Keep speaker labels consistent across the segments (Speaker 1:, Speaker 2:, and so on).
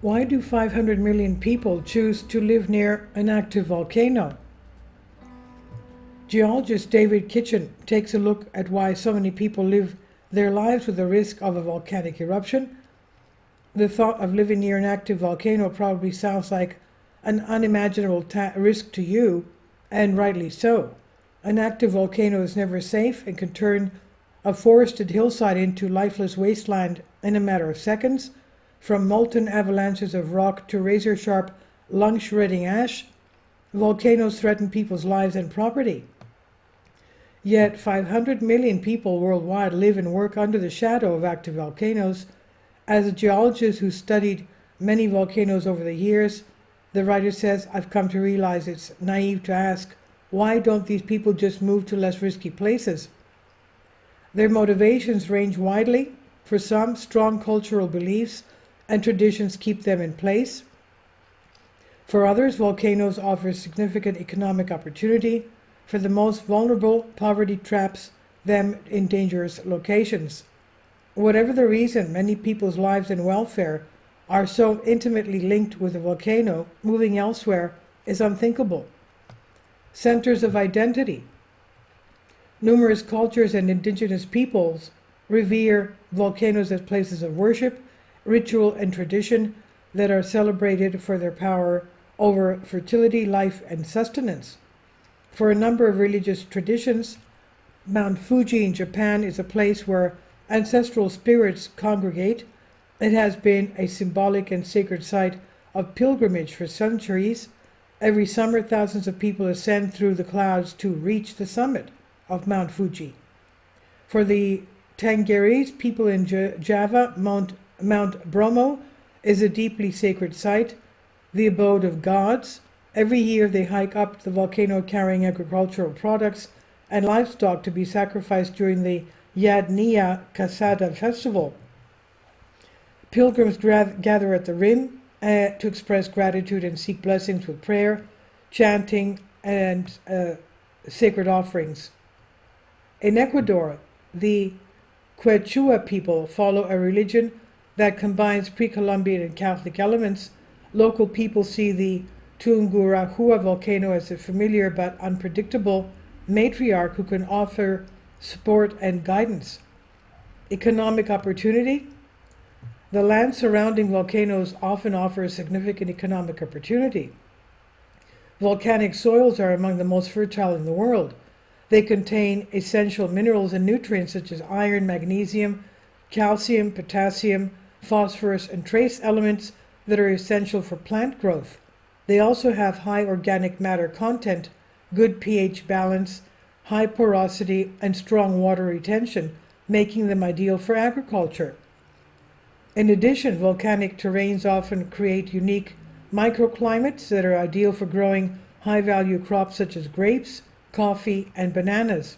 Speaker 1: Why do 500 million people choose to live near an active volcano? Geologist David Kitchen takes a look at why so many people live their lives with the risk of a volcanic eruption. The thought of living near an active volcano probably sounds like an unimaginable risk to you, and rightly so. An active volcano is never safe and can turn a forested hillside into lifeless wasteland in a matter of seconds. From molten avalanches of rock to razor-sharp, lung-shredding ash, volcanoes threaten people's lives and property. Yet 500 million people worldwide live and work under the shadow of active volcanoes. As a geologist who studied many volcanoes over the years, the writer says, I've come to realize it's naive to ask, why don't these people just move to less risky places? Their motivations range widely. For some, strong cultural beliefs and traditions keep them in place. For others, volcanoes offer significant economic opportunity. For the most vulnerable, poverty traps them in dangerous locations. Whatever the reason, many people's lives and welfare are so intimately linked with a volcano, moving elsewhere is unthinkable. Centers of identity. Numerous cultures and indigenous peoples revere volcanoes as places of worship, ritual, and tradition that are celebrated for their power over fertility, life, and sustenance. For a number of religious traditions, Mount Fuji in Japan is a place where ancestral spirits congregate. It has been a symbolic and sacred site of pilgrimage for centuries. Every summer, thousands of people ascend through the clouds to reach the summit of Mount Fuji. For the Tengeris people in Java, Mount Bromo is a deeply sacred site, the abode of gods. Every year they hike up the volcano carrying agricultural products and livestock to be sacrificed during the Yadnya Kasada festival. Pilgrims gather at the rim to express gratitude and seek blessings with prayer, chanting, and sacred offerings. In Ecuador, the Quechua people follow a religion that combines pre-Columbian and Catholic elements. Local people see the Tungurahua volcano as a familiar but unpredictable matriarch who can offer support and guidance. Economic opportunity. The land surrounding volcanoes often offers significant economic opportunity. Volcanic soils are among the most fertile in the world. They contain essential minerals and nutrients such as iron, magnesium, calcium, potassium, phosphorus, and trace elements that are essential for plant growth. They also have high organic matter content, good pH balance, high porosity, and strong water retention, making them ideal for agriculture. In addition, volcanic terrains often create unique microclimates that are ideal for growing high-value crops such as grapes, coffee, and bananas.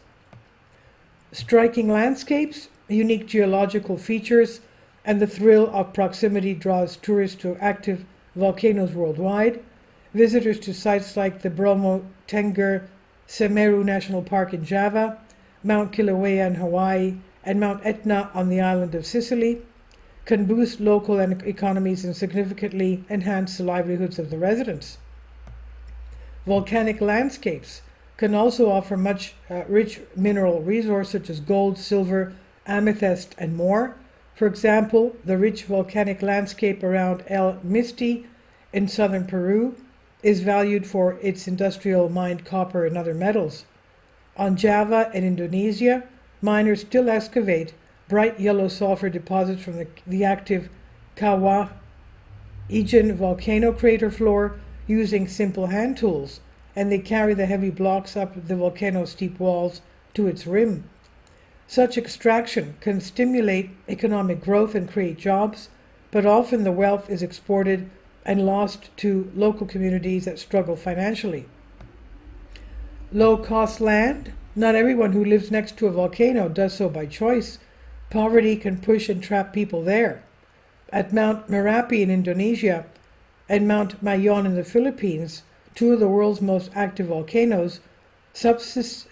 Speaker 1: Striking landscapes, unique geological features, and the thrill of proximity draws tourists to active volcanoes worldwide. Visitors to sites like the Bromo Tengger Semeru National Park in Java, Mount Kilauea in Hawaii, and Mount Etna on the island of Sicily can boost local economies and significantly enhance the livelihoods of the residents. Volcanic landscapes can also offer much rich mineral resources such as gold, silver, amethyst, and more. For example, the rich volcanic landscape around El Misti in southern Peru is valued for its industrial mined copper and other metals. On Java and Indonesia, miners still excavate bright yellow sulfur deposits from the active Kawah Ijen volcano crater floor using simple hand tools, and they carry the heavy blocks up the volcano's steep walls to its rim. Such extraction can stimulate economic growth and create jobs, but often the wealth is exported and lost to local communities that struggle financially. Low-cost land. Not everyone who lives next to a volcano does so by choice. Poverty can push and trap people there. At Mount Merapi in Indonesia and Mount Mayon in the Philippines, two of the world's most active volcanoes, subsistence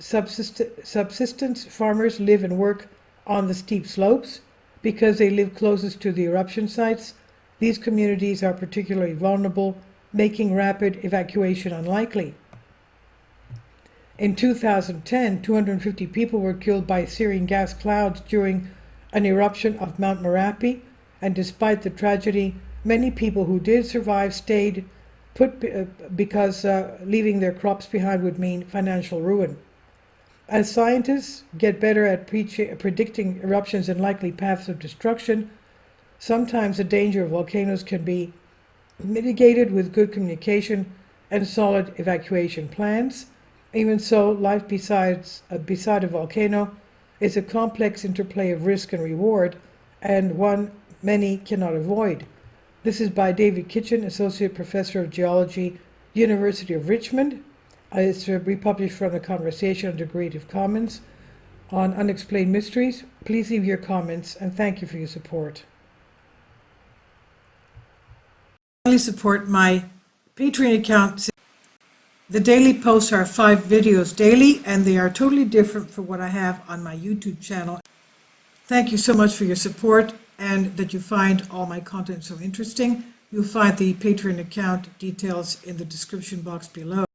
Speaker 1: farmers live and work on the steep slopes. Because they live closest to the eruption sites, These communities are particularly vulnerable, making rapid evacuation unlikely. In 2010, 250 people were killed by searing gas clouds during an eruption of Mount Merapi, and despite the tragedy, many people who did survive stayed put because leaving their crops behind would mean financial ruin. As scientists get better at predicting eruptions and likely paths of destruction, sometimes the danger of volcanoes can be mitigated with good communication and solid evacuation plans. Even so, life beside a volcano is a complex interplay of risk and reward, and one many cannot avoid. This is by David Kitchen, Associate Professor of Geology, University of Richmond. It's republished from the Conversation under Creative Commons on Unexplained Mysteries. Please leave your comments, and thank you for your support. Finally, support my Patreon account. The daily posts are 5 videos daily, and they are totally different from what I have on my YouTube channel. Thank you so much for your support and that you find all my content so interesting. You'll find the Patreon account details in the description box below.